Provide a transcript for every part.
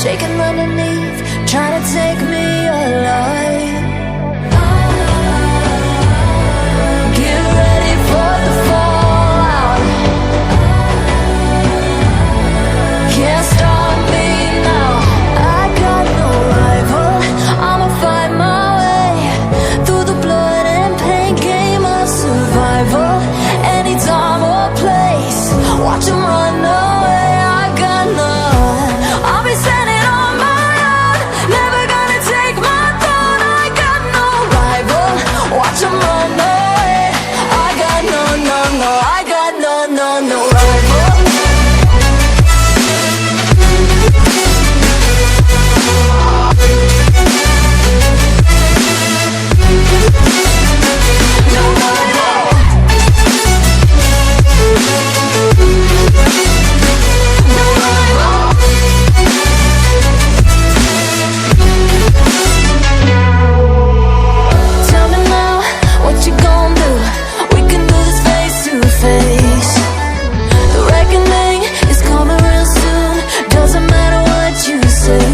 shaking underneath, trying to take me alive. Get ready for the fallout. Can't stop me now. I got no rival. I'ma fight my way through the blood and pain game of survival. Any time or place, watch 'em run away. I got none. I'll be standing on my own, never gonna take my throne. I got no rival. Watch 'em run away. I got no, no, no. I got no, no, no rival. Tell me now, what you gon' do? We can do this face to face. The reckoning is coming real soon. Doesn't matter what you say.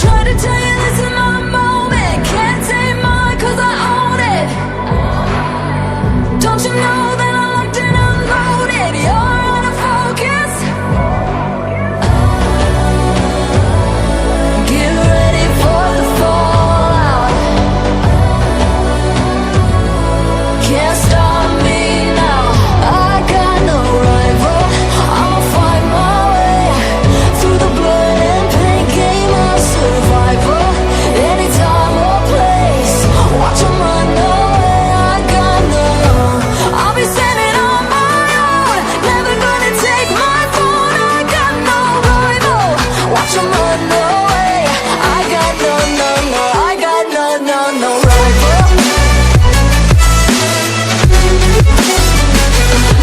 Try to tell you this is my moment. Can't take mine 'cause I own it. Don't you know that I'm locked and unloaded? You're out of focus. Get ready for the fallout. Can't stop me now. I got no rival. I'ma fight my way through the blood and pain game of survival. Any time or place, watch 'em run away. I got no. I'll be standing on my own, never gonna take my phone. I got no rival. Watch 'em run away. I got no, no, no. I got no, no, no rival.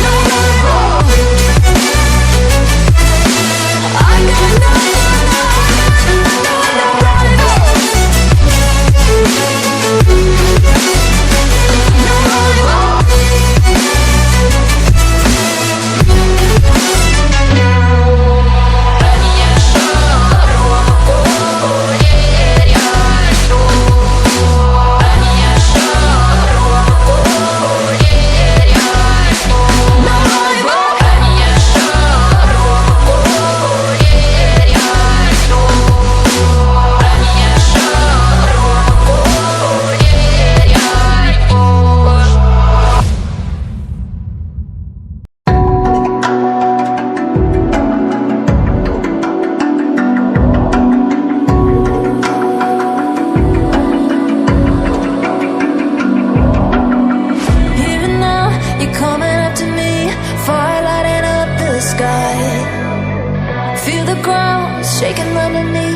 No rival. I got no, no, no rival. No rival. Even now, you're coming after me, fire lighting up the sky. Feel the ground shaking underneath.